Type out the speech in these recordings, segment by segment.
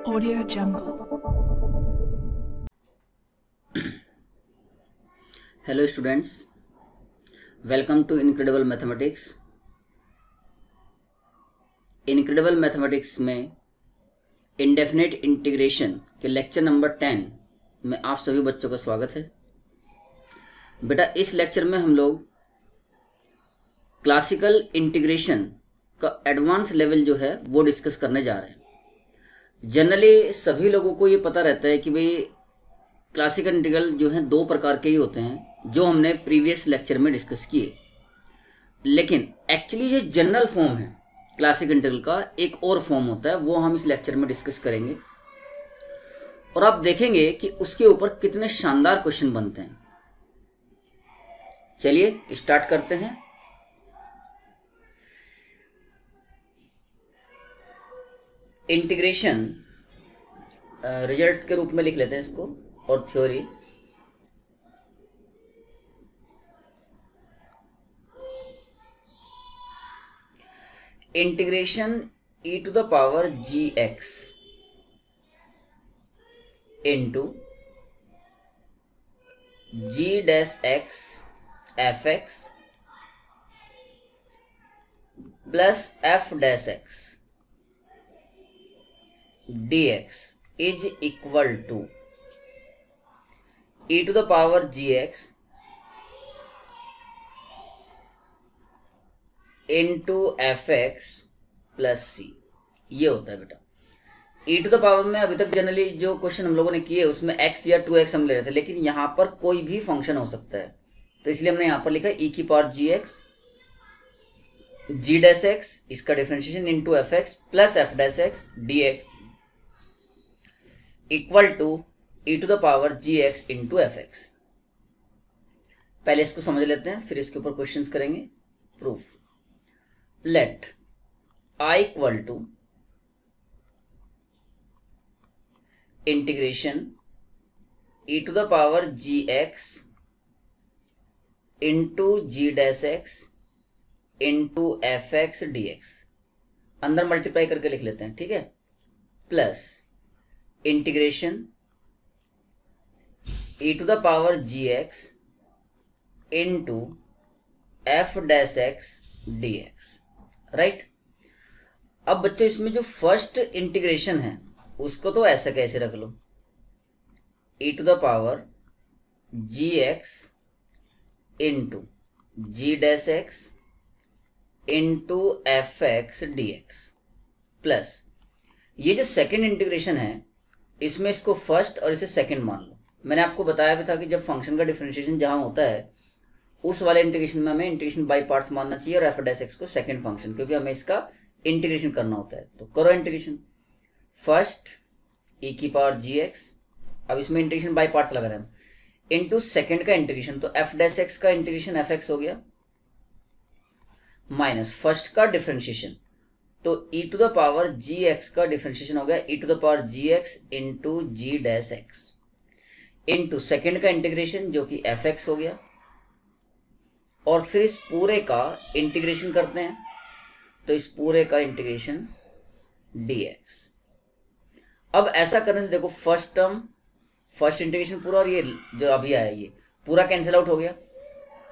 Audio Jungle. Hello students, welcome to Incredible Mathematics. Incredible Mathematics में indefinite integration के lecture number 10 में आप सभी बच्चों का स्वागत है। बेटा इस लेक्चर में हम लोग क्लासिकल इंटीग्रेशन का एडवांस लेवल जो है वो डिस्कस करने जा रहे हैं। जनरली सभी लोगों को ये पता रहता है कि भाई क्लासिकल इंटीग्रल जो है दो प्रकार के ही होते हैं, जो हमने प्रीवियस लेक्चर में डिस्कस किए। लेकिन एक्चुअली जो जनरल फॉर्म है क्लासिकल इंटीग्रल का एक और फॉर्म होता है, वो हम इस लेक्चर में डिस्कस करेंगे और आप देखेंगे कि उसके ऊपर कितने शानदार क्वेश्चन बनते हैं। चलिए स्टार्ट करते हैं। इंटीग्रेशन रिजल्ट के रूप में लिख लेते हैं इसको, और theory integration e to the power gx into g dash x fx plus f dash x dx is equal to e to the power gx into fx plus c। ये होता है बेटा e टू द पावर में। अभी तक generally जो question हम लोगों ने किए उसमें x या 2x हम ले रहे थे, लेकिन यहां पर कोई भी फंक्शन हो सकता है, तो इसलिए हमने यहां पर लिखा e की power gx g dash x, इसका differentiation into fx plus f dash x dx equal to e to the power gx into fx। पहले इसको समझ लेते हैं, फिर इसके ऊपर क्वेश्चंस करेंगे। Proof let I equal to integration e to the power gx into g dash x into fx dx। अंदर मल्टीप्लाई करके लिख लेते हैं, ठीक है। Plus integration e to the power gx into f dash x dx, right. अब बच्चों इसमें जो फर्स्ट इंटीग्रेशन है उसको तो ऐसा कैसे रख लो, e to the power gx into g dash x into fx dx plus ये जो सेकेंड इंटीग्रेशन है इसमें इसको फर्स्ट और इसे सेकंड मान लो। मैंने आपको बताया भी था कि जब फंक्शन का डिफरेंशिएशन जहां होता है उस वाले इंटीग्रेशन में हमें इंटीग्रेशन बाय पार्ट्स मानना चाहिए और एफ डैश एक्स को सेकंड फंक्शन, क्योंकि हमें इसका इंटीग्रेशन करना होता है। तो करो इंटीग्रेशन फर्स्ट e की पावर gx, अब इसमें इंटीग्रेशन बाय पार्ट्स लगा रहे हैं हम, इंटू सेकेंड का इंटीग्रेशन, तो एफ डैश एक्स का इंटीग्रेशन एफ एक्स हो गया, माइनस फर्स्ट का डिफरेंशिएशन, तो e to the power gx का डिफरेंशिएशन हो गया e to the power gx into g dash x into second का इंटीग्रेशन जो कि fx हो गया, और फिर इस पूरे का इंटीग्रेशन करते हैं, तो इस पूरे का इंटीग्रेशन dx। अब ऐसा करने से देखो फर्स्ट टर्म फर्स्ट इंटीग्रेशन पूरा, और ये जो अभी आया ये पूरा कैंसिल आउट हो गया,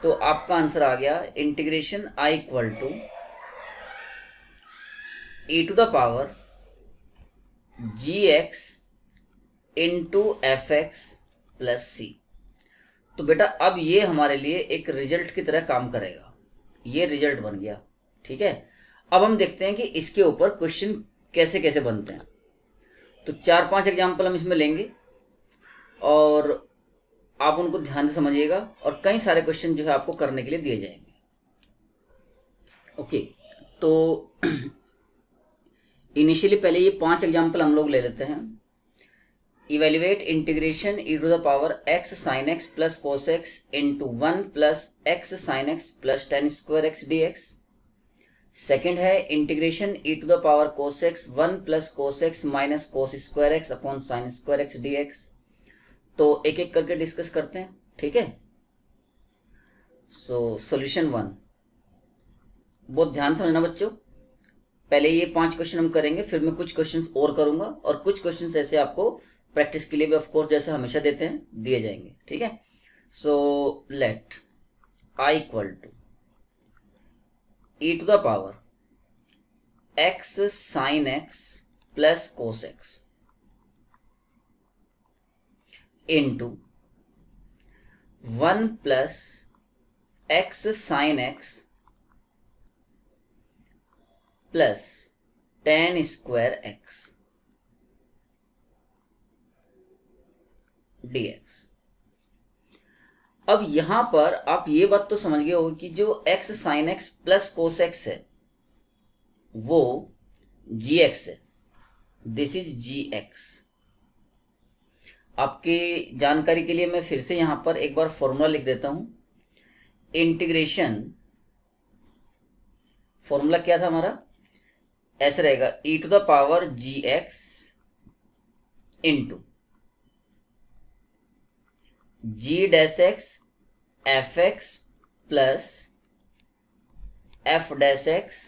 तो आपका आंसर आ गया integration I equal to e to the power gx into fx plus c। तो बेटा अब ये हमारे लिए एक रिजल्ट की तरह काम करेगा, ये रिजल्ट बन गया, ठीक है। अब हम देखते हैं कि इसके ऊपर क्वेश्चन कैसे कैसे बनते हैं। तो 4-5 एग्जाम्पल हम इसमें लेंगे और आप उनको ध्यान से समझिएगा, और कई सारे क्वेश्चन जो है आपको करने के लिए दिए जाएंगे। ओके, तो इनिशियली पहले ये 5 एग्जाम्पल हम लोग ले लेते हैं। Evaluate integration e to the power x sin x plus cos x into 1 plus x sin x plus tan square x dx। Second है integration e to the power cos x 1 plus cos x minus cos square x upon sine square x dx। तो एक एक करके discuss करते हैं, ठीक है। So solution 1, बहुत ध्यान से समझना बच्चों। पहले ये 5 क्वेश्चन हम करेंगे, फिर मैं कुछ क्वेश्चंस और करूंगा, और कुछ क्वेश्चंस ऐसे आपको प्रैक्टिस के लिए भी ऑफ कोर्स जैसे हमेशा देते हैं दिए जाएंगे, ठीक है। So let i equal to e to the power x sin x plus cos x into 1 plus x sin x plus tan square x dx। अब यहां पर आप ये बात तो समझ गए हो कि जो x sin x plus cos x है वो gx है, दिस इज gx। आपकी जानकारी के लिए मैं फिर से यहां पर एक बार फॉर्मूला लिख देता हूं। इंटीग्रेशन फॉर्मूला क्या था हमारा, ऐसे रहेगा e to the power gx into g dash x f x plus f dash x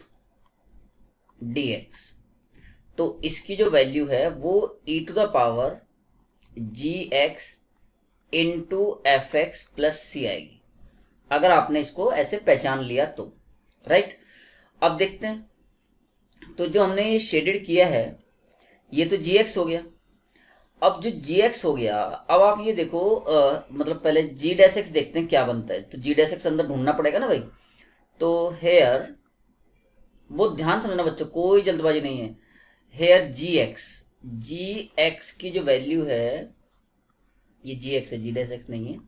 d x. तो इसकी जो वैल्यू है वो e to the power g x into f x plus c आएगी, अगर आपने इसको ऐसे पहचान लिया तो, राइट। अब देखते हैं, तो जो हमने ये शेडेड किया है ये तो जी एक्स हो गया। अब जो जी एक्स हो गया, अब आप ये देखो मतलब पहले जी डैश एक्स देखते हैं क्या बनता है। तो जी डैश एक्स अंदर ढूंढना पड़ेगा ना भाई। तो हेयर, बहुत ध्यान समझना बच्चों, कोई जल्दबाजी नहीं है। हेयर जी एक्स की जो वैल्यू है, ये जी एक्स है, जी डैश एक्स नहीं है।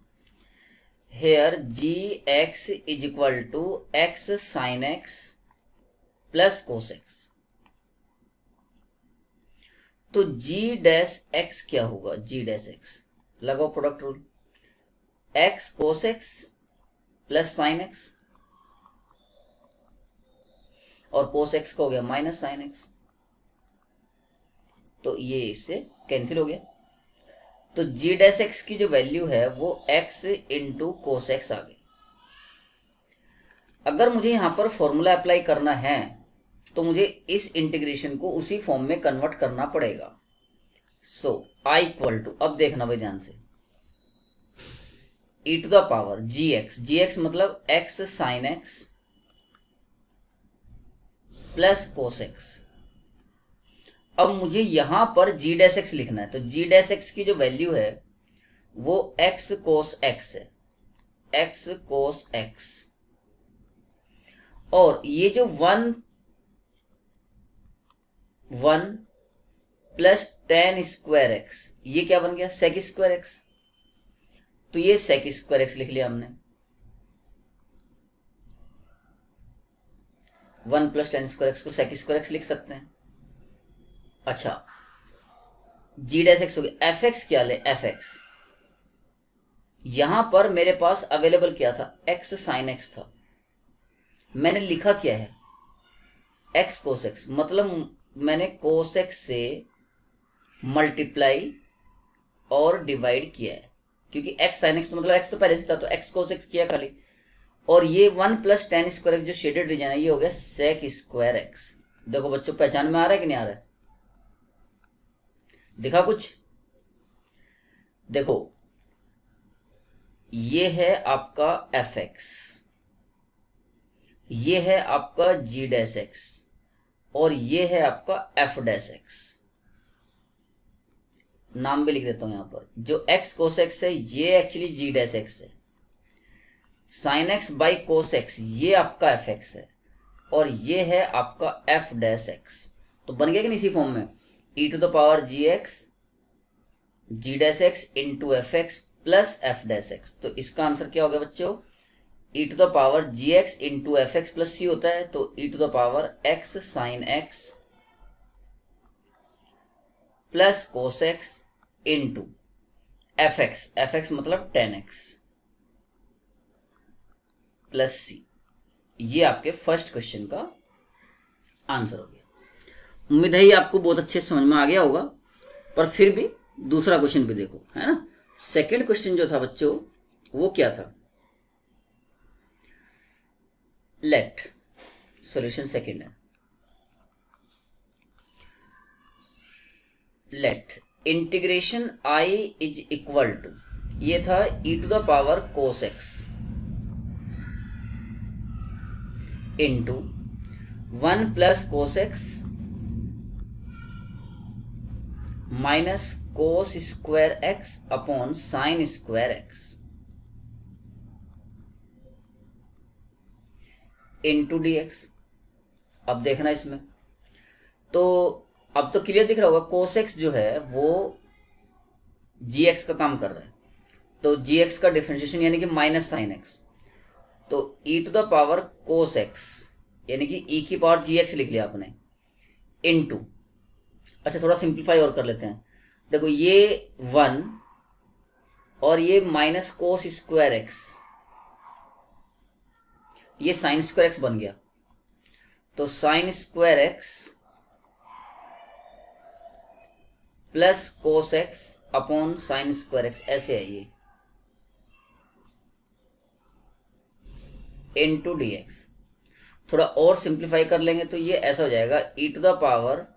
Here g x is equal to x sine x plus cos x. तो जी डैश एक्स क्या होगा, जी डैश एक्स लगाओ product rule, x cos x plus sine x, और कोस एक्स का हो गया माइनस साइन एक्स। तो ये इससे कैंसिल हो गया। तो जी डैश एक्स की जो वैल्यू है वो एक्स इंटू कोस एक्स आ गई। अगर मुझे यहां पर फॉर्मूला अप्लाई करना है तो मुझे इस इंटीग्रेशन को उसी फॉर्म में कन्वर्ट करना पड़ेगा। सो आई इक्वल टू, अब देखना भाई ध्यान से, e to the power g x मतलब x sine x plus cos x. अब मुझे यहां पर जी डैश एक्स लिखना है। तो जी डैश एक्स की जो वैल्यू है वो एक्स कोस एक्स है, एक्स कोस एक्स। और ये जो one plus ten square x, ये क्या बन गया, सेक स्क्वायर एक्स। तो ये सेक स्क्वायर एक्स लिख लिया हमने। 1 प्लस टेन स्क्वायर एक्स को सेक स्क्वायर एक्स लिख सकते हैं। अच्छा, जी डैश एक्स हो गया। एफ एक्स क्या ले, एफ एक्स, यहां पर मेरे पास अवेलेबल क्या था, एक्स साइन एक्स था। मैंने लिखा क्या है, एक्स कोस एक्स, मतलब मैंने कोस एक्स से मल्टीप्लाई और डिवाइड किया है, क्योंकि एक्स साइन एक्स तो मतलब एक्स तो पहले से था, तो एक्स कोस एक्स किया खाली। और ये 1 प्लस टेन स्क्वायर एक्स जो शेडेड रीजन है ये हो गया सेक स्क्वायर एक्स। देखो बच्चों पहचान में आ रहा है कि नहीं आ रहा है, दिखा कुछ। देखो ये है आपका एफ एक्स, ये है आपका जी डैश एक्स, और ये है आपका एफ डैश एक्स। नाम भी लिख देता हूं यहां पर। जो एक्स कोस एक्स है ये एक्चुअली जी डैश एक्स है, sine x by cos x ये आपका एफ एक्स है, और ये है आपका एफ डैश एक्स। तो बन गया कि नहीं इसी फॉर्म में, e to the power g x g dash x into f x plus f dash x. तो इसका आंसर क्या हो गया बच्चों, e to the power g x into f x plus c होता है, तो e to the power x sine x plus cos x into f x मतलब टेन एक्स प्लस सी। ये आपके फर्स्ट क्वेश्चन का आंसर हो गया। उम्मीद है ये आपको बहुत अच्छे समझ में आ गया होगा, पर फिर भी दूसरा क्वेश्चन भी देखो, है ना। सेकंड क्वेश्चन जो था बच्चों वो क्या था, लेट सॉल्यूशन सेकंड है, let integration I is equal to, ये था e to the power cos x into 1 plus cos x minus cos square x upon sine square x into d x. अब देखना इसमें, तो अब तो क्लियर दिख रहा होगा, कोस एक्स जो है वो जी एक्स का काम कर रहा है, तो जी एक्स का डिफरेंशिएशन यानी कि माइनस साइन एक्स, तो e to the power cos x यानी कि e की पावर जी एक्स लिख लिया आपने इनटू, अच्छा थोड़ा सिंप्लीफाई और कर लेते हैं, देखो ये 1 और ये माइनस कोस स्क्वायर एक्स, ये साइन स्क्वायर एक्स बन गया, तो sign square x plus cos x upon sine square x, ऐसे है ये इनटू डी एक्स। थोड़ा और सिंप्लीफाई कर लेंगे तो ये ऐसा हो जाएगा e to the power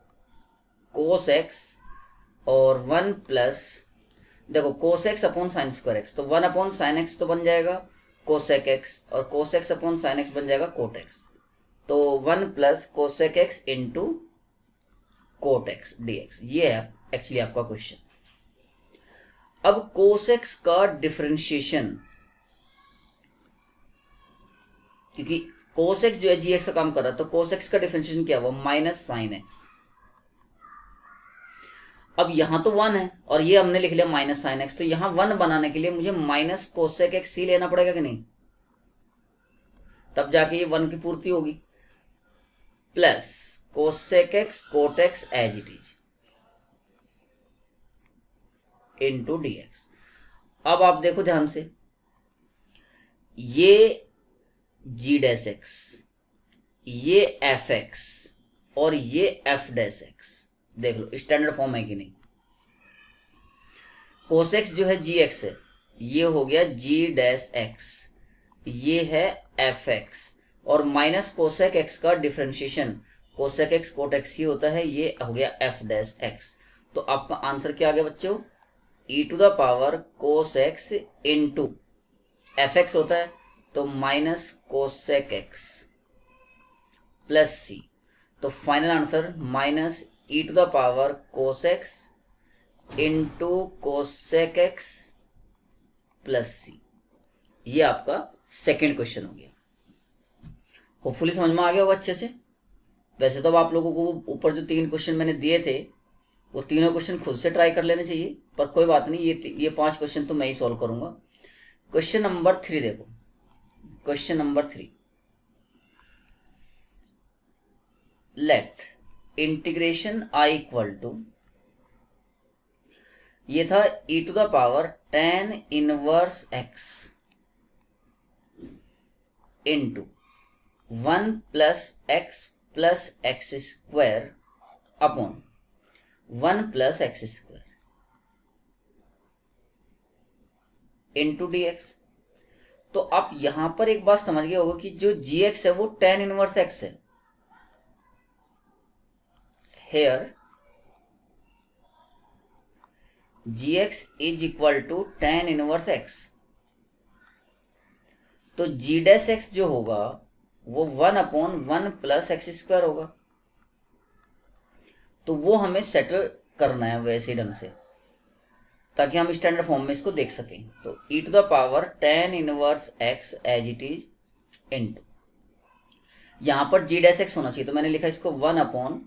cos x और 1 प्लस, देखो cos x upon sine square x, तो 1 अपॉन साइन एक्स तो बन जाएगा कोसेक एक्स, और कोसेक अपॉन साइन एक्स बन जाएगा कोट एक्स, तो 1 plus cosec x into cot x d x. ये है एक्चुअली आपका क्वेश्चन। अब कोसेक्स का डिफरेंशिएशन, क्योंकि कोसेक्स जो है जी एक्स का काम कर रहा है, तो कोसेक्स का डिफरेंशिएशन क्या हुआ, माइनस साइन एक्स। अब यहां तो 1 है और ये हमने लिख लिया माइनस साइन एक्स, तो यहां 1 बनाने के लिए मुझे माइनस कोसेक एक्स ही लेना पड़ेगा कि नहीं, तब जाके ये 1 की पूर्ति होगी, plus cosec x cot x as it is into d x. अब आप देखो ध्यान से, ये जी डैश एक्स, ये एफ एक्स और ये एफ डैश एक्स, देख लो स्टैंडर्ड फॉर्म है कि नहीं। कोसेक्स जो है जी एक्स है, ये हो गया जी डैश एक्स, ये है एफ एक्स, और माइनस कोसेक एक्स का differentiation cosec x cot x ही होता है, ये हो गया एफ डैश एक्स। तो आपका आंसर क्या आ गया बच्चों, e to the power cos x into f x होता है तो minus cosec x plus c, तो final answer minus e to the power cos x into cosec x plus c. ये आपका सेकेंड क्वेश्चन हो गया। होपफुली समझ में आ गया होगा अच्छे से। वैसे तो अब आप लोगों को ऊपर जो 3 क्वेश्चन मैंने दिए थे वो तीनों क्वेश्चन खुद से ट्राई कर लेने चाहिए, पर कोई बात नहीं, ये 5 क्वेश्चन तो मैं ही सॉल्व करूंगा। क्वेश्चन नंबर 3 देखो, question number 3, let integration I equal to, ये था e to the power tan inverse x into 1 plus x square upon 1 plus x square into d x. तो आप यहां पर एक बात समझ गए होगा कि जो जी एक्स है वो tan इनवर्स एक्स है। Here g x is equal to tan inverse x, तो जी डैश एक्स जो होगा वो 1 अपॉन 1 प्लस एक्स स्क्वायर होगा। तो वो हमें सेटल करना है वैसे ढंग से ताकि हम स्टैंडर्ड फॉर्म में इसको देख सकें। तो e to the power tan inverse x as it is into, यहां पर g डैश एक्स होना चाहिए, तो मैंने लिखा इसको 1 upon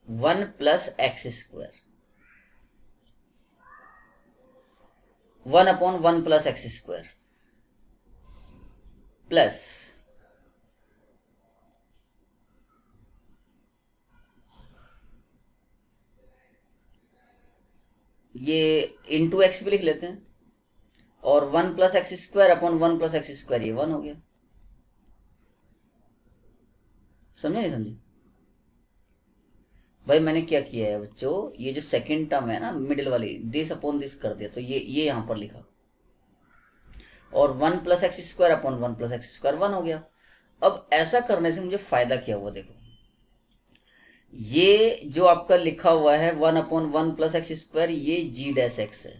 1 plus x square, 1 upon 1 plus x square plus ये इंटू एक्स भी लिख लेते हैं, और 1 plus x square upon 1 plus x square, ये 1 हो गया। समझे नहीं समझे भाई? मैंने क्या किया है बच्चों, ये जो सेकंड टर्म है ना मिडिल वाली, दिस अपॉन दिस कर दिया, तो ये यहां पर लिखा, और 1 plus x square upon 1 plus x square 1 हो गया। अब ऐसा करने से मुझे फायदा क्या हुआ, देखो ये जो आपका लिखा हुआ है 1 अपॉन 1 प्लस एक्स स्क्वायर, ये जी डैश एक्स है,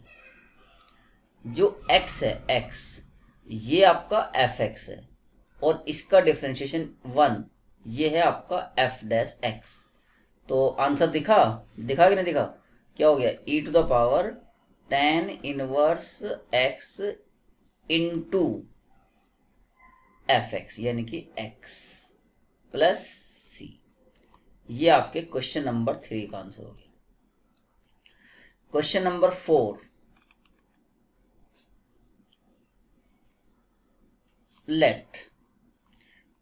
जो x है x, ये आपका एफ एक्स है, और इसका डिफरेंशिएशन 1, ये है आपका एफ डैश एक्स। तो आंसर दिखा कि नहीं दिखा? क्या हो गया, e to the power tan inverse x into f x, यानी कि x प्लस c। ये आपके क्वेश्चन नंबर 3 का आंसर हो गया। Question number 4, let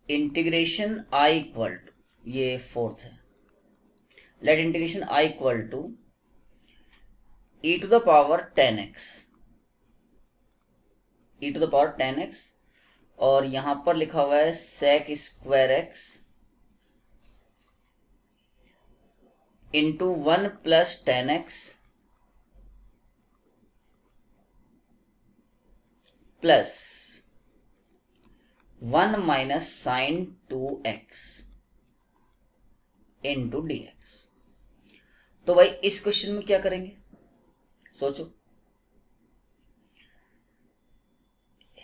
integration i equal to, ये 4th है, let integration i equal to e to the power 10x, e to the power 10x, और यहां पर लिखा हुआ है sec square x into 1 plus 10x plus 1 minus sine 2x into dx। तो भाई इस क्वेश्चन में क्या करेंगे, सोचो।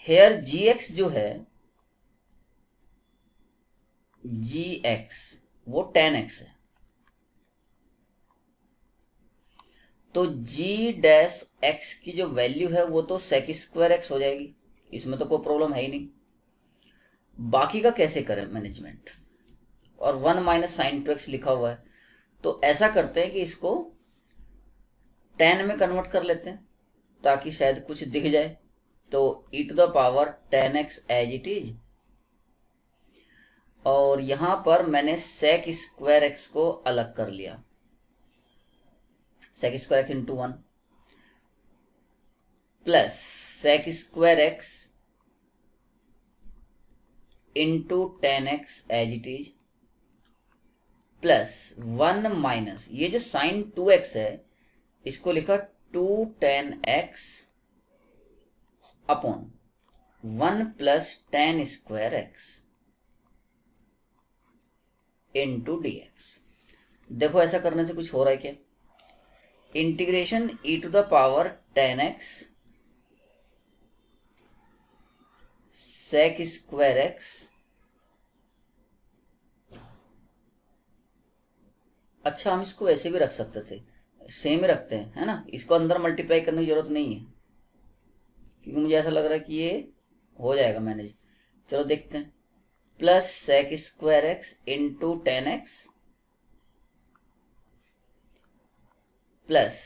हेयर gx जो है, gx वो 10x है, तो g डैश x की जो वैल्यू है वो तो sec स्क्वायर x हो जाएगी, इसमें तो कोई प्रॉब्लम है ही नहीं। बाकी का कैसे करें मैनेजमेंट, और 1 माइनस साइन 2x लिखा हुआ है, तो ऐसा करते हैं कि इसको 10 में कन्वर्ट कर लेते हैं ताकि शायद कुछ दिख जाए। तो e to the power 10x as it is, और यहां पर मैंने sec स्क्वायर x को अलग कर लिया, sec square x into 1 plus sec square x into 10x as it is plus 1 minus ये जो साइन 2x है इसको लिखा 2 10x upon 1 plus 10 square x into dx। देखो ऐसा करने से कुछ हो रहा है क्या, integration e to the power 10x sec square x, अच्छा हम इसको वैसे भी रख सकते थे, सेम ही रखते हैं, है ना, इसको अंदर मल्टीप्लाई करने की जरूरत नहीं है क्योंकि मुझे ऐसा लग रहा है कि ये हो जाएगा मैनेज। चलो देखते हैं, plus sec square x into 10x plus,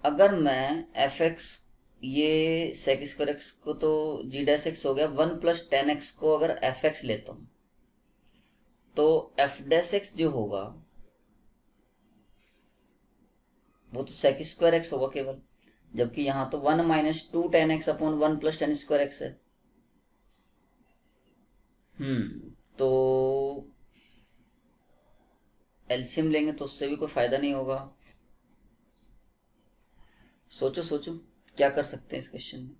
अगर मैं fx ये sec स्क्वायर x को तो g डैश x हो गया, 1 प्लस 10x को अगर fx लेता हूं तो f डैश x जो होगा वो तो sec स्क्वायर x होगा केवल, जबकि यहां तो 1 minus 2 10x upon 1 plus 10 square x है। तो एलसीएम लेंगे तो उससे भी कोई फायदा नहीं होगा। सोचो सोचो क्या कर सकते हैं इस क्वेश्चन में।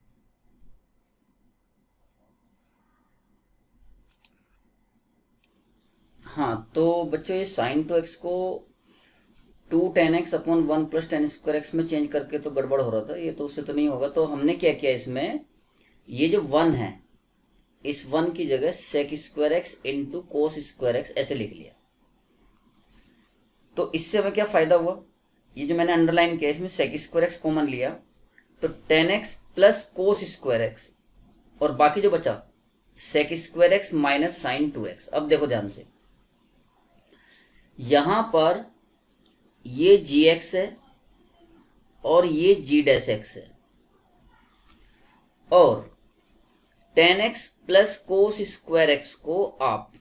हाँ तो बच्चों ये साइन 2x को 2 10x upon 1 plus 10 square x में चेंज करके तो गड़बड़ हो रहा था, ये तो उससे तो नहीं होगा। तो हमने क्या किया, इसमें ये जो 1 है इस 1 की जगह sec square x into cos square x ऐसे लिख लिया। तो इससे हमें क्या फायदा हुआ, ये जो मैंने अंडरलाइन किया इसमें sec स्क्वायर x कॉमन लिया तो 10x plus cos square x, और बाकी जो बचा sec square x minus sine 2x। अब देखो ध्यान से, यहां पर ये gx है और ये g डैश x है, और 10x plus cos square x को आप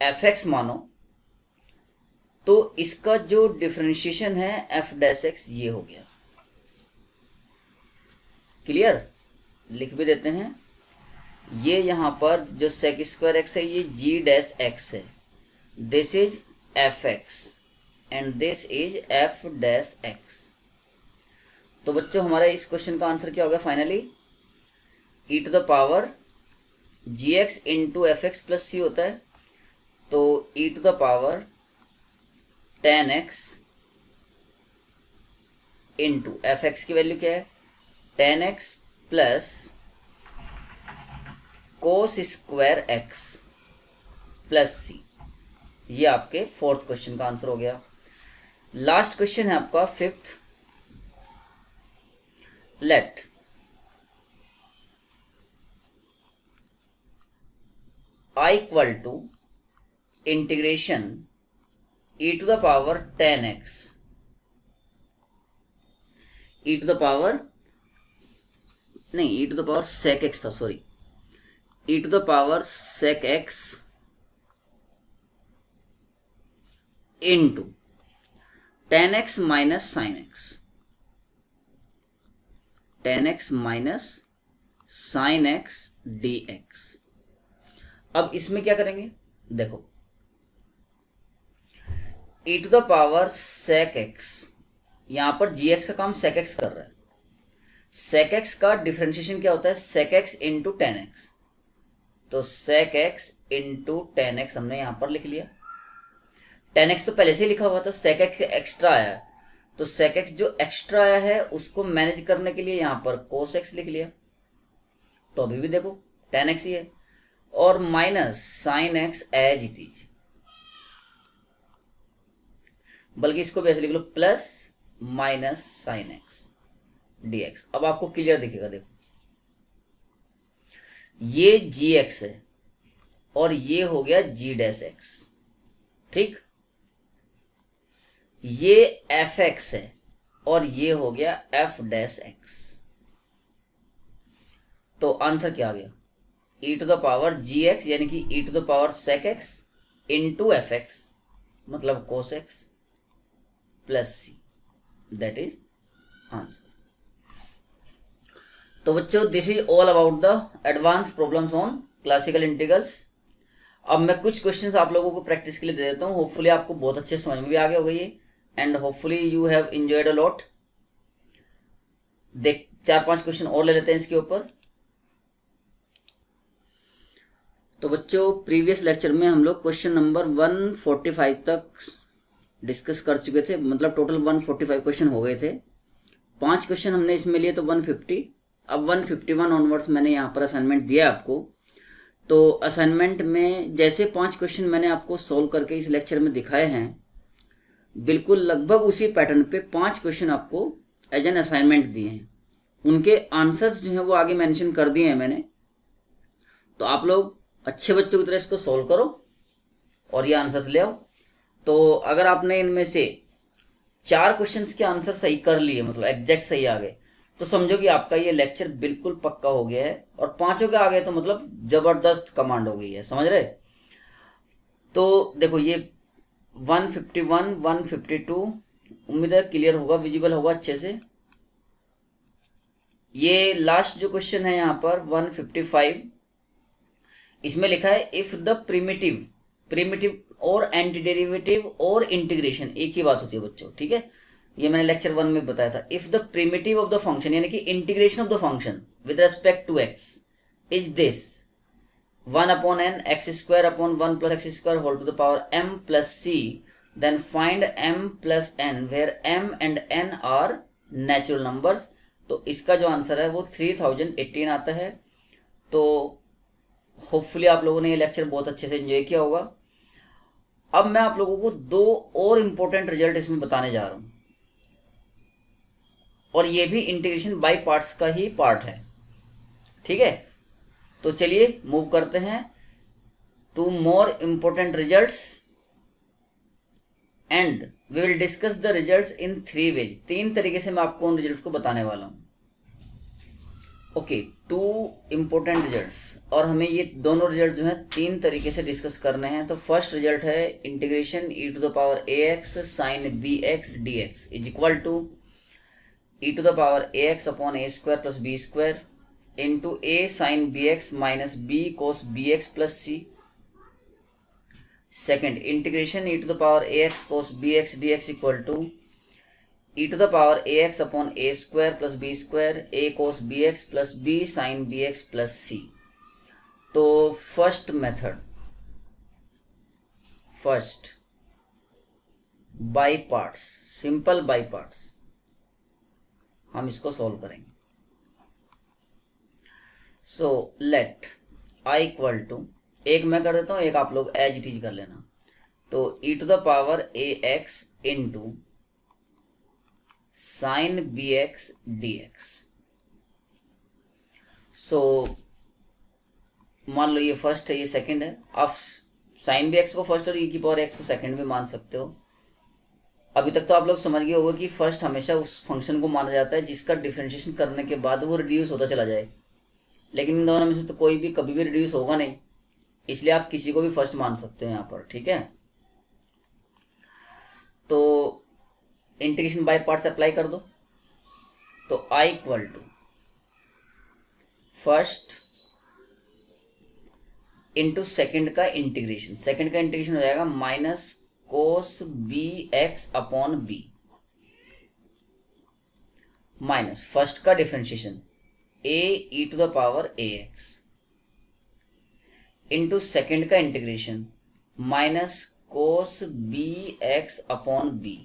fx मानो तो इसका जो डिफरेंशिएशन है f डैश x ये हो गया। क्लियर, लिख भी देते हैं, ये यहां पर जो sec स्क्वायर x है ये g डैश x है, this is fx and this is f dash x। तो बच्चों हमारा इस क्वेश्चन का आंसर क्या होगा finally, e to the power gx into f x plus c होता है। तो e to the power 10x into f x की वैल्यू क्या है 10x plus cos square x plus c. ये आपके फोर्थ क्वेश्चन का आंसर हो गया। लास्ट क्वेश्चन है आपका fifth. Let I equal to integration e to the power 10x e to the power नहीं e to the power sec x था, sorry, e to the power sec x into 10x minus sine x, 10x minus sine x dx। अब इसमें क्या करेंगे, देखो e to the power sec x, यहां पर gx का काम sec x कर रहा है। sec x का डिफरेंशिएशन क्या होता है sec x इंटू 10x, तो sec x इंटू 10x हमने यहां पर लिख लिया। 10x तो पहले से ही लिखा हुआ था, sec x एक्स्ट्रा आया है, तो sec x जो एक्स्ट्रा आया है उसको मैनेज करने के लिए यहां पर cos x लिख लिया। तो अभी भी देखो 10x ही है, और minus sine x as it is, बल्कि इसको भी ऐसे लिख लो plus minus sine x dx। अब आपको क्लियर दिखेगा, देखो ये gx है और ये हो गया g डैश x, ठीक, ये fx है और ये हो गया f डैश x। तो आंसर क्या आ गया, e to the power gx यानी कि e to the power sec x into f x मतलब cos x प्लस सी, दैट इज आंसर। तो बच्चों this is all about the advance problems on classical integrals. अब मैं कुछ क्वेश्चंस आप लोगों को प्रैक्टिस के लिए दे देता हूँ, होपफुली आपको बहुत अच्छे समझ में भी आ गए हो गई and hopefully you have enjoyed a lot. देख 4-5 क्वेश्चन और ले लेते हैं इसके ऊपर। तो बच्चों प्रीवियस लेक्चर में हम लोग क्वेश्चन नंबर 145 तक डिस्कस कर चुके थे, मतलब टोटल 145 क्वेश्चन हो गए थे। 5 क्वेश्चन हमने इसमें लिए तो 150। अब 151 ऑनवर्ड्स मैंने यहाँ पर असाइनमेंट दिया आपको। तो असाइनमेंट में जैसे 5 क्वेश्चन मैंने आपको सोल्व करके इस लेक्चर में दिखाए हैं, बिल्कुल लगभग उसी पैटर्न पे 5 क्वेश्चन आपको एज एन असाइनमेंट दिए हैं। उनके आंसर्स जो हैं वो आगे मेंशन कर दिए हैं मैंने। तो आप लोग अच्छे बच्चों की तरह इसको सोल्व करो और ये आंसर्स ले आओ। तो अगर आपने इनमें से 4 क्वेश्चंस के आंसर सही कर लिए, मतलब एग्जैक्ट सही आ गए, तो समझो कि आपका ये लेक्चर बिल्कुल पक्का हो गया है। और 5 के आ गए तो मतलब जबरदस्त कमांड हो गई है, समझ रहे। तो देखो ये 151, 152 उम्मीद है क्लियर होगा, विजिबल होगा अच्छे से। ये लास्ट जो क्वेश्चन है यहाँ पर 155, इसमें लिखा है इफ द प्रिमिटिव और एंटी डेरिवेटिव और इंटीग्रेशन एक ही बात होती है बच्चों, ठीक है। ये मैंने लेक्चर 1 में बताया था। If the primitive of the function यानी कि integration of the function with respect to x is this 1/n x² upon 1 plus x² whole to the power m plus c, then find m plus n where m and n are natural numbers। तो इसका जो answer है वो 3018 आता है। तो hopefully आप लोगों ने ये लेक्चर बहुत अच्छे से एंजॉय किया होगा। अब मैं आप लोगों को 2 और इंपॉर्टेंट रिजल्ट इसमें बताने जा रहा हूं, और ये भी इंटीग्रेशन बाय पार्ट्स का ही पार्ट है, ठीक है। तो चलिए मूव करते हैं 2 more important results and we will discuss the results in 3 ways। 3 तरीके से मैं आपको उन रिजल्ट्स को बताने वाला हूं। ओके 2 इंपॉर्टेंट रिजल्ट्स, और हमें ये दोनों रिजल्ट जो है 3 तरीके से डिस्कस करने हैं। तो फर्स्ट रिजल्ट है integration e to the power ax sin bx dx is equal to e to the power ax upon a² plus b² into a sin bx minus b cos bx plus c। Second integration e to the power ax cos bx dx equal to e to the power a x upon a square plus b square a cos b x plus b sine b x plus c. तो first method, first by parts, simple by parts, हम इसको solve करेंगे। So let I equal to, एक मैं कर देता हूं, एक आप लोग एज इट इज कर लेना। तो e to the power a x into sine b x d x. So मान लो ये फर्स्ट है, ये सेकंड है। आप साइन बी एक्स को फर्स्ट और ई की पावर एक्स को सेकंड भी मान सकते हो। अभी तक तो आप लोग समझ गए होगा कि फर्स्ट हमेशा उस फंक्शन को माना जाता है जिसका डिफरेंशिएशन करने के बाद वो रिड्यूस होता चला जाए, लेकिन इन दोनों में से तो कोई भी कभी भी रिड्यूस होगा नहीं, इसलिए आप किसी को भी फर्स्ट मान सकते हैं यहाँ पर, ठीक है। तो इंटीग्रेशन बाय पार्ट्स अप्लाई कर दो। तो I equal to first into second का इंटीग्रेशन, सेकेंड का इंटीग्रेशन हो जाएगा minus cos b x upon b, minus first का differentiation a e to the power a x into second का integration minus cos b x upon b.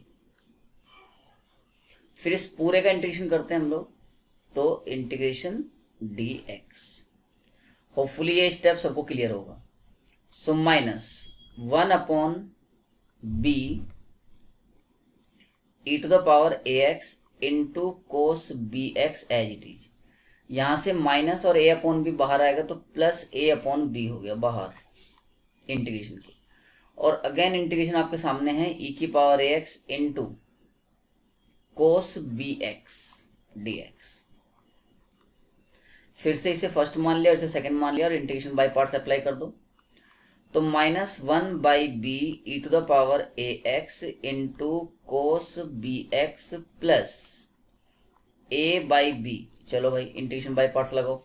फिर इस पूरे का इंटीग्रेशन करते हैं हम लोग, तो इंटीग्रेशन डी एक्स। होपफुली ये स्टेप सबको क्लियर होगा। So minus 1 upon b e to the power a x into cos b x as it is. यहां से माइनस और ए अपॉन बी बाहर आएगा तो प्लस ए अपॉन बी हो गया बाहर इंटीग्रेशन की। और अगेन इंटीग्रेशन आपके सामने है ई की power a x into cos b x d x. फिर से इसे फर्स्ट मान लिया और इसे सेकंड मान लिया और इंटीग्रेशन बाय पार्ट्स अप्लाई कर दो। तो minus 1 by b e to the power a x into cos b x plus a by b. चलो भाई इंटीग्रेशन बाय पार्ट्स लगाओ।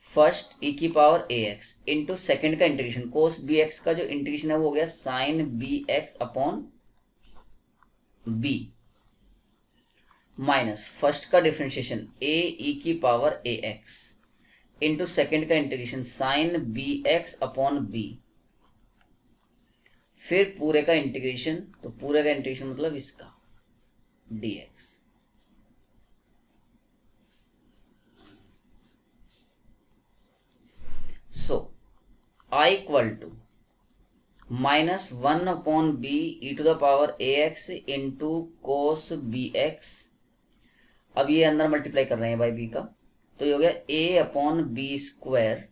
फर्स्ट ई की power a x into second का integration cos b x का जो integration है वो हो गया sine b x upon b, minus first का डिफरेंशिएशन ए ई की power a x into second का integration sine b x upon b, फिर पूरे का इंटीग्रेशन, तो पूरे का इंटीग्रेशन मतलब इसका d x. So I equal to minus 1 upon b e to the power a x into cos b x. अब ये अंदर मल्टीप्लाई कर रहे हैं बाई बी का, तो ये हो गया a upon b square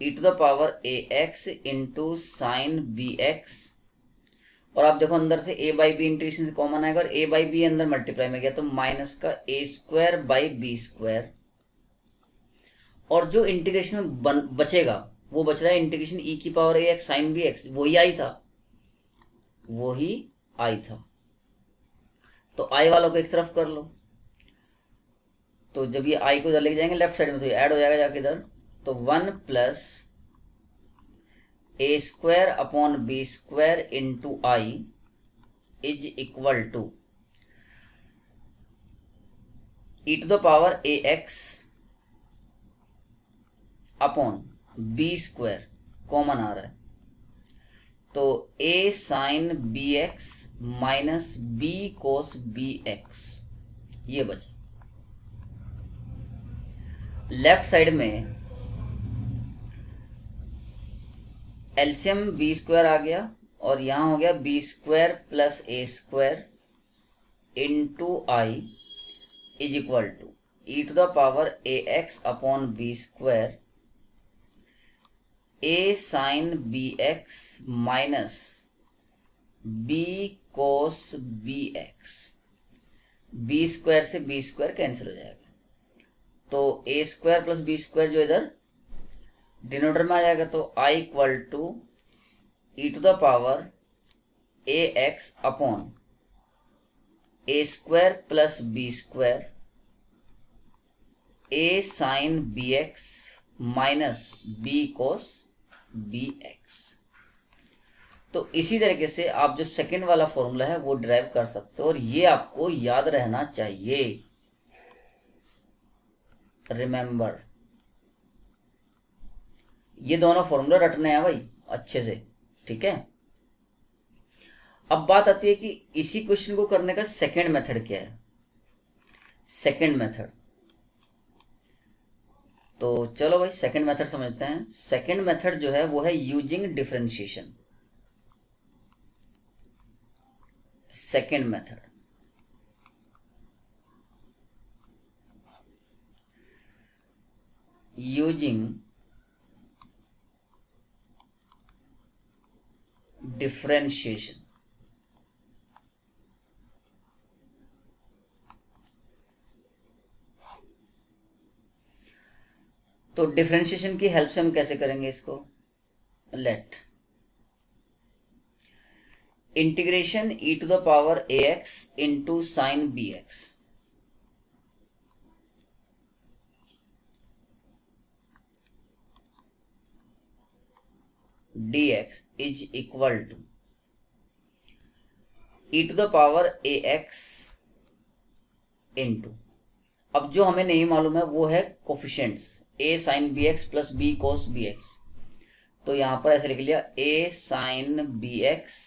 e to the power a x into sine b x. और आप देखो अंदर से ए बाई बी इंटीग्रेशन से कॉमन आएगा और ए बाई बी अंदर मल्टीप्लाई में गया तो माइनस का a square by b square. और जो इंटीग्रेशन में बचेगा वो बच रहा है इंटीग्रेशन ई की power a x sign b x, वही आई था, वही आई था। तो आई वालों को एक तरफ कर लो, तो जब ये आई को इधर लेके जाएंगे लेफ्ट साइड में तो ये ऐड हो जाएगा जाके इधर। तो 1 plus a square upon b square into I is equal to e to the power a x upon b square, common आ रहा है तो a sine b x minus b cos b x, ये बचा। लेफ्ट साइड में LCM b square आ गया और यहां हो गया b square plus a square into I is equal to e to the power a x upon b square a sine b x minus b cos b x. B square से b square cancel हो जाएगा तो a square plus b square जो इधर denominator में आ जाएगा तो I equal to e to the power a x upon a square plus b square a sine b x minus b cos b x. तो इसी तरीके से आप जो सेकंड वाला फॉर्मूला है वो डिराइव कर सकते हो, और ये आपको याद रहना चाहिए। रिमेंबर, ये दोनों फॉर्मूला रटने हैं भाई अच्छे से, ठीक है। अब बात आती है कि इसी क्वेश्चन को करने का सेकंड मेथड क्या है। सेकंड मेथड, तो चलो भाई सेकंड मेथड समझते हैं। सेकंड मेथड जो है वो है using differentiation. Second method, using differentiation. तो डिफरेंशिएशन की हेल्प से हम कैसे करेंगे इसको। Let integration e to the power ax into sine bx dx is equal to e to the power ax into, अब जो हमें नहीं मालूम है वो है coefficients, a sine bx plus b cos bx। तो यहां पर ऐसे लिख लिया a sine bx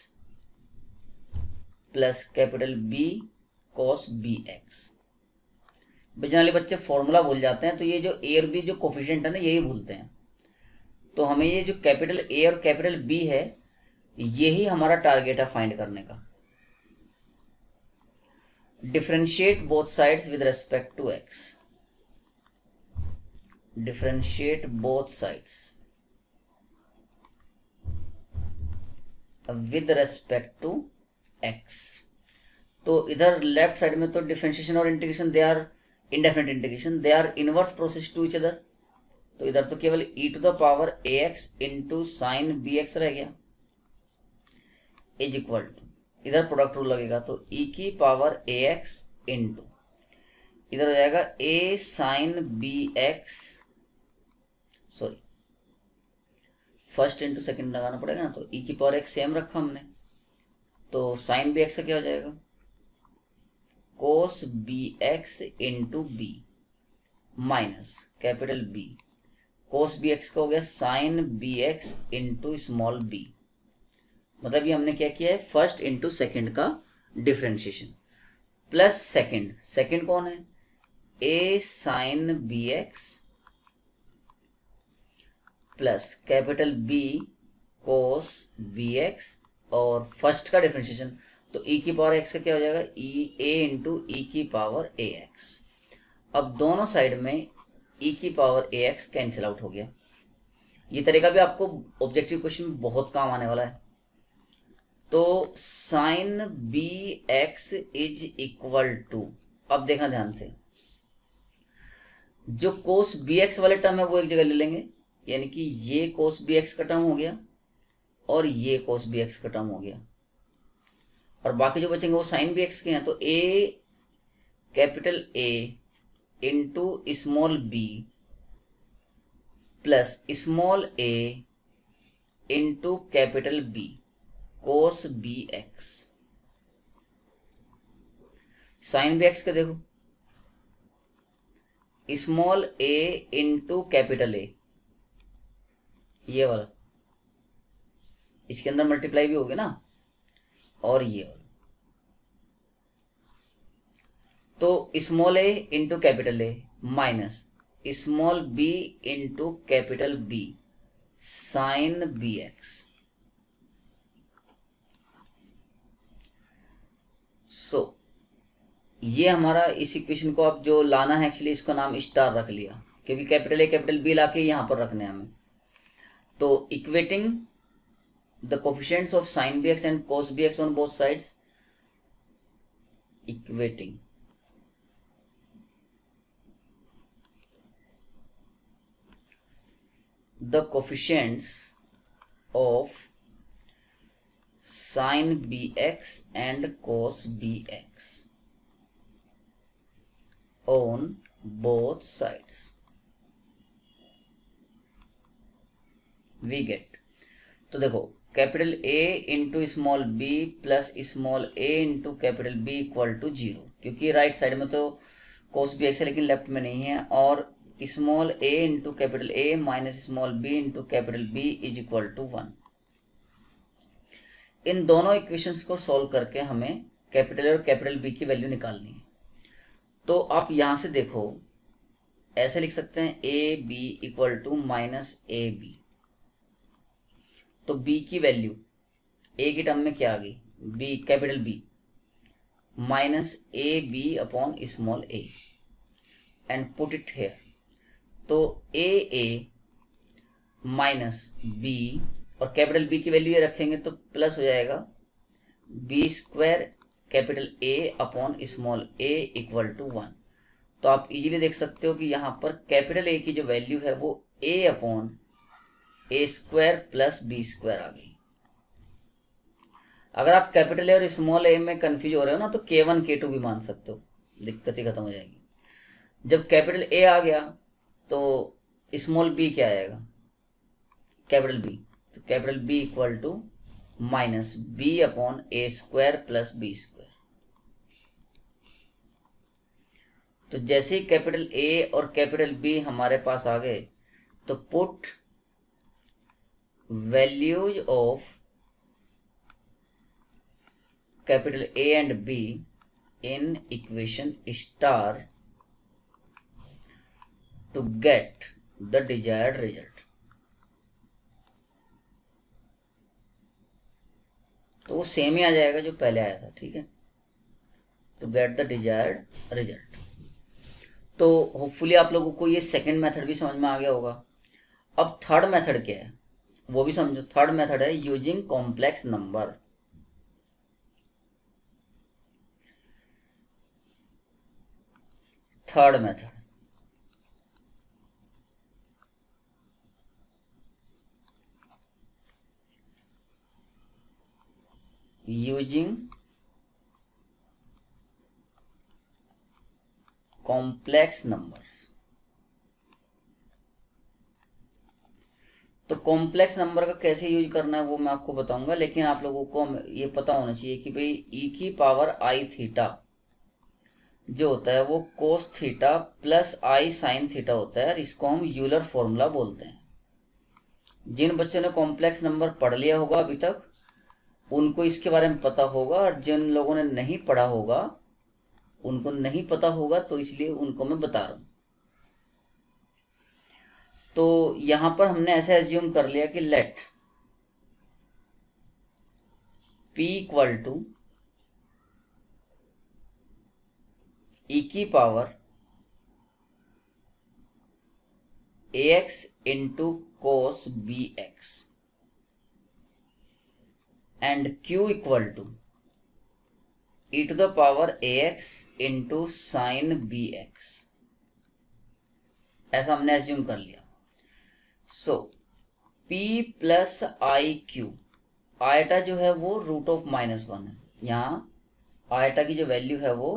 plus capital B cos bx। Generally बच्चे फॉर्मूला भूल जाते हैं, तो ये जो a और b जो कोफिशिएंट है ना, यही भूलते हैं। तो हमें ये जो कैपिटल A और कैपिटल B है, यही हमारा टारगेट है फाइंड करने का। Differentiate both sides with respect to x। Differentiate both sides with respect to x। तो इधर लेफ्ट साइड में तो डिफरेंशिएशन और integration they are indefinite integration, they are inverse process to each other. तो इधर तो केवल e to the power ax into sine bx रह गया, इज इक्वल टू, इधर प्रोडक्ट रूल लगेगा तो e की पावर ax इंटू, इधर हो जाएगा a sine bx, sorry first into second लगाना पड़ेगा ना, तो e की पावर x सेम रखा हमने, तो साइन bx का क्या हो जाएगा cos bx into b minus capital B cos bx का हो गया sine bx into small b। मतलब ये हमने क्या किया है, फर्स्ट इंटू सेकेंड का डिफरेंशिएशन प्लस सेकेंड, सेकेंड कौन है a sine bx plus capital B cos bx और फर्स्ट का डिफरेंशिएशन, तो e की पावर x का क्या हो जाएगा a इंटू e की पावर ax। अब दोनों साइड में e की पावर ax कैंसिल आउट हो गया। ये तरीका भी आपको ऑब्जेक्टिव क्वेश्चन में बहुत काम आने वाला है। तो sine bx is equal to, अब देखना ध्यान से, जो कोस bx वाले टर्म है वो एक जगह ले लेंगे, यानी कि ये कोस bx का टर्म हो गया और ये कोस bx का टर्म हो गया, और बाकी जो बचेंगे वो साइन bx के हैं। तो a capital A into small b plus small a into capital B cos bx। Sine bx का देखो small a into capital A, ये वाला इसके अंदर मल्टीप्लाई भी होगी ना, और ये वाला, तो small a into capital A minus small b into capital B sine bx। So ये हमारा इस इक्वेशन को अब जो लाना है, एक्चुअली इसका नाम स्टार रख लिया, क्योंकि कैपिटल A कैपिटल B लाके यहां पर रखने हैं हमें। तो equating the coefficients of sine bx and cos bx on both sides, equating the coefficients of sin bx and cos bx on both sides, we get। तो देखो capital A into small b plus small a into capital B equal to 0, क्योंकि right side में तो कोस b x है लेकिन left में नहीं है, और small a into capital A minus small b into capital B is equal to 1। इन दोनों इक्वेशंस को सॉल्व करके हमें कैपिटल ए और कैपिटल बी की वैल्यू निकालनी है। तो आप यहां से देखो, ऐसे लिख सकते हैं a b equal to minus a b. तो b की वैल्यू a की टर्म में क्या आ गई, b capital B minus a b upon small a and put it here. तो a माइनस b और कैपिटल B की वैल्यू ये रखेंगे तो प्लस हो जाएगा b square capital A upon small a equal to 1। तो आप इजीली देख सकते हो कि यहाँ पर कैपिटल A की जो वैल्यू है वो a upon a square plus b square आ गई। अगर आप कैपिटल ए और स्मॉल ए में कंफ्यूज हो रहे हो ना, तो K1 K2 भी मान सकते हो, दिक्कत ही खत्म हो जाएगी। जब कैपिटल ए आ गया तो स्मॉल बी क्या आएगा, कैपिटल बी। तो capital B equal to minus b upon a square plus b square. तो जैसे ही कैपिटल ए और कैपिटल बी हमारे पास आ गए, तो put values of capital A and B in equation star to get the desired result। तो वो same ही आ जाएगा जो पहले आया था, ठीक है, to get the desired result। तो होपफुली आप लोगों को ये सेकंड मेथड भी समझ में आ गया होगा। अब थर्ड मेथड क्या है वो भी समझो। थर्ड मेथड है using complex number. Third method using complex numbers. तो कॉम्प्लेक्स नंबर का कैसे यूज करना है वो मैं आपको बताऊंगा, लेकिन आप लोगों को ये पता होना चाहिए कि भाई ई की पावर आई थीटा जो होता है वो cos theta plus i sine theta होता है, और इसको हम यूलर फॉर्मूला बोलते हैं। जिन बच्चों ने कॉम्प्लेक्स नंबर पढ़ लिया होगा अभी तक उनको इसके बारे में पता होगा, और जिन लोगों ने नहीं पढ़ा होगा उनको नहीं पता होगा, तो इसलिए उनको मैं बता रहा हूं। तो यहां पर हमने ऐसा एज्यूम कर लिया कि let p equal to e की power ax into cos bx and q equal to e to the power ax into sine bx। ऐसा हमने एज्यूम कर लिया। So p plus i q, iota जो है वो रूट ऑफ -1 है। यहाँ आयटा की जो वैल्यू है वो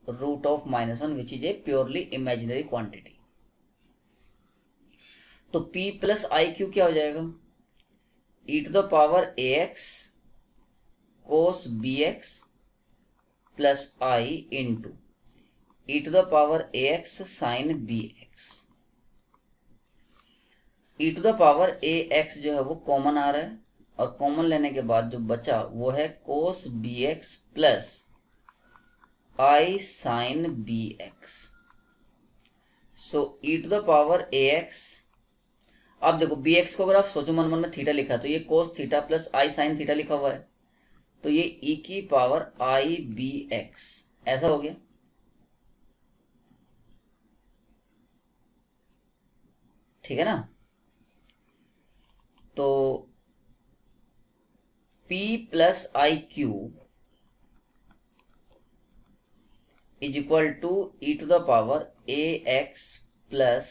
root of -1 which is a purely imaginary quantity. तो p प्लस आई क्यू क्या हो जाएगा, e to the power ax cos bx plus i into e to the power ax sine bx। e to the power ax जो है वो common आ रहा है, और कॉमन लेने के बाद जो बचा वो है cos bx plus i sine bx। So e to the power ax, अब देखो bx को अगर आप सोचो मन मन में थीटा लिखा है तो ये cos theta plus i sine theta लिखा हुआ है, तो ये e की पावर आई bx ऐसा हो गया। ठीक है ना। तो p plus i q is equal to e to the power a x plus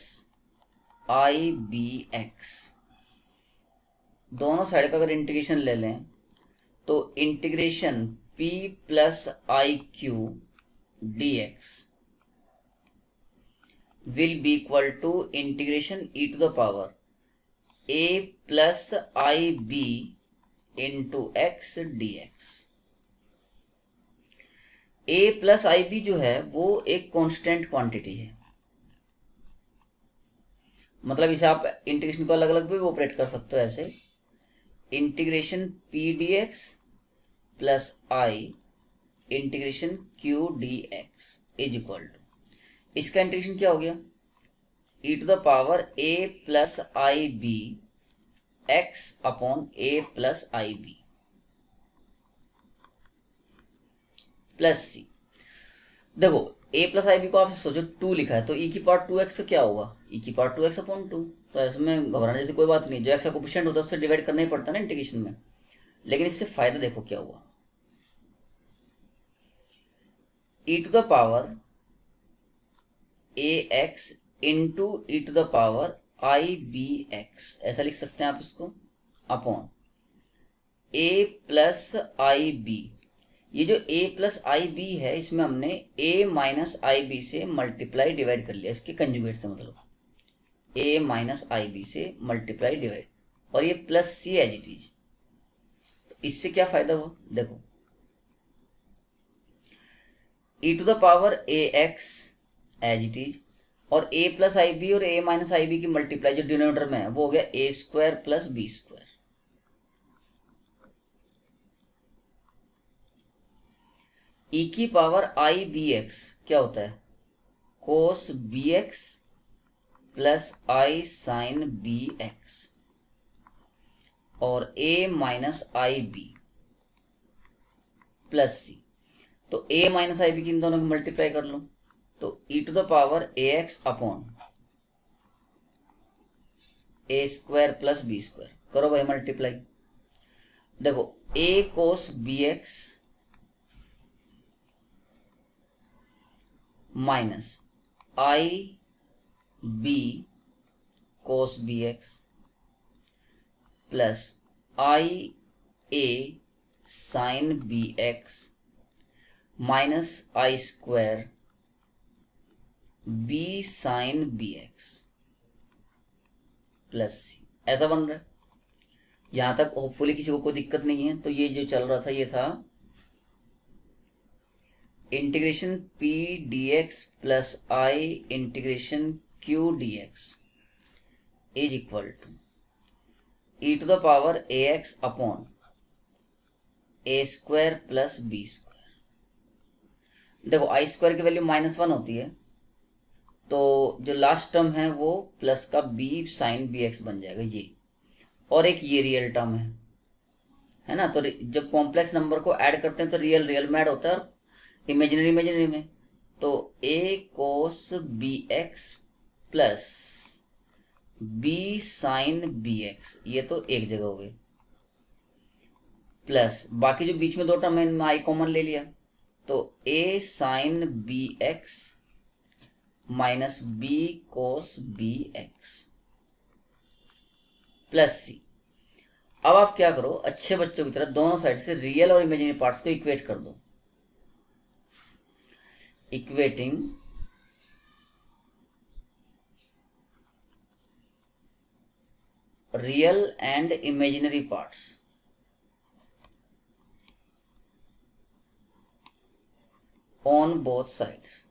i b x. दोनों साइड का अगर इंटीग्रेशन ले लें तो integration p plus i q d x will be equal to integration e to the power a plus i b into x d x. A plus i b जो है वो एक कांस्टेंट क्वांटिटी है, मतलब इसे आप इंटीग्रेशन को अलग अलग भी ऑपरेट कर सकते हो ऐसे, integration p d x plus i integration q d x is equal to, इसका इंटीग्रेशन क्या हो गया, e to the power a plus i b x upon a plus i b plus c. देखो a plus i B को आप सोचो 2 लिखा है तो e की पावर 2x क्या होगा, e की पावर 2x अपॉन 2। तो ऐसे में घबराने जैसी कोई बात नहीं, जो x का कोफिशिएंट होता है उससे डिवाइड करना ही पड़ता है ना इंटीग्रेशन में। लेकिन इससे फायदा देखो क्या हुआ, e to the power ax into e to the power i b x, ऐसा लिख सकते हैं आप इसको, upon a plus i b. ये जो a प्लस आई बी है इसमें हमने a माइनस आई बी से मल्टीप्लाई डिवाइड कर लिया, इसके कंजुगेट से, मतलब a माइनस आई बी से मल्टीप्लाई डिवाइड, और ये plus c as it is. तो इससे क्या फायदा हुआ, देखो e to the power a x as it is, और a प्लस आई बी और a माइनस आई बी की मल्टीप्लाई जो डिनोमिनेटर में है वो हो गया a square plus b square. e की पावर आई बी एक्स क्या होता है, cos b x plus i sine b x, और a minus i b plus c. तो a माइनस आई बी की इन दोनों को मल्टीप्लाई कर लो, तो e to the power a x upon a square plus b square, करो भाई मल्टीप्लाई। देखो a cos b x minus i b cos b x plus i a sine b x minus i square b sine b x plus c, ऐसा बन रहा है। यहां तक hopefully किसी को कोई दिक्कत नहीं है। तो ये जो चल रहा था ये था integration p d x plus i integration q d x is equal to e to the power a x upon a square plus b square. देखो आई स्क्वायर की वैल्यू -1 होती है, तो जो लास्ट टर्म है वो प्लस का B sine b x बन जाएगा ये, और एक ये रियल टर्म है ना। तो जब कॉम्प्लेक्स नंबर को ऐड करते हैं तो रियल रियल में ऐड होता है और इमेजिनरी इमेजिनरी में, तो a cos b x plus b sine b x, ये तो एक जगह हो गई, प्लस बाकी जो बीच में दो टर्म है इनमें आई कॉमन ले लिया, तो a sine b x minus b cos b x plus c. अब आप क्या करो, अच्छे बच्चों की तरह दोनों साइड से रियल और इमेजिनरी पार्ट्स को इक्वेट कर दो। Equating real and imaginary parts on both sides.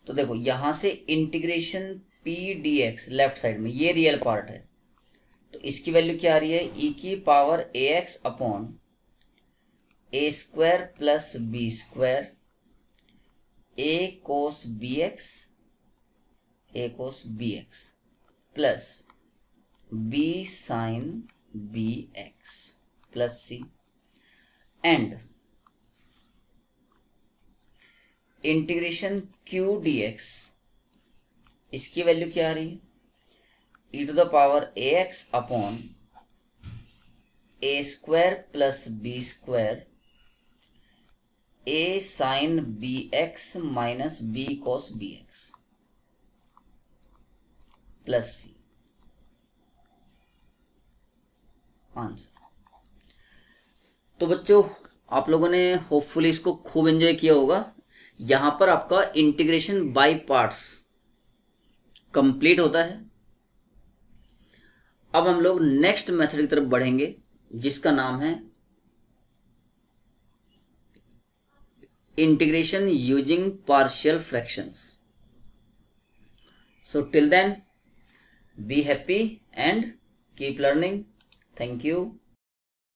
तो देखो यहां से integration p d x left side में ये रियल पार्ट है, तो इसकी वैल्यू क्या आ रही है, e की power a x upon a square plus b square a cos b x plus b sine b x plus c, and integration q d x, इसकी वैल्यू क्या आ रही है, e to the power a x upon a square plus b square a sine b x minus b cos b x plus c, answer. तो बच्चों आप लोगों ने होपफुली इसको खूब एंजॉय किया होगा। यहां पर आपका इंटीग्रेशन बाय पार्ट्स कंप्लीट होता है। अब हम लोग नेक्स्ट मेथड की तरफ बढ़ेंगे जिसका नाम है integration using partial fractions. So till then, be happy and keep learning. Thank you.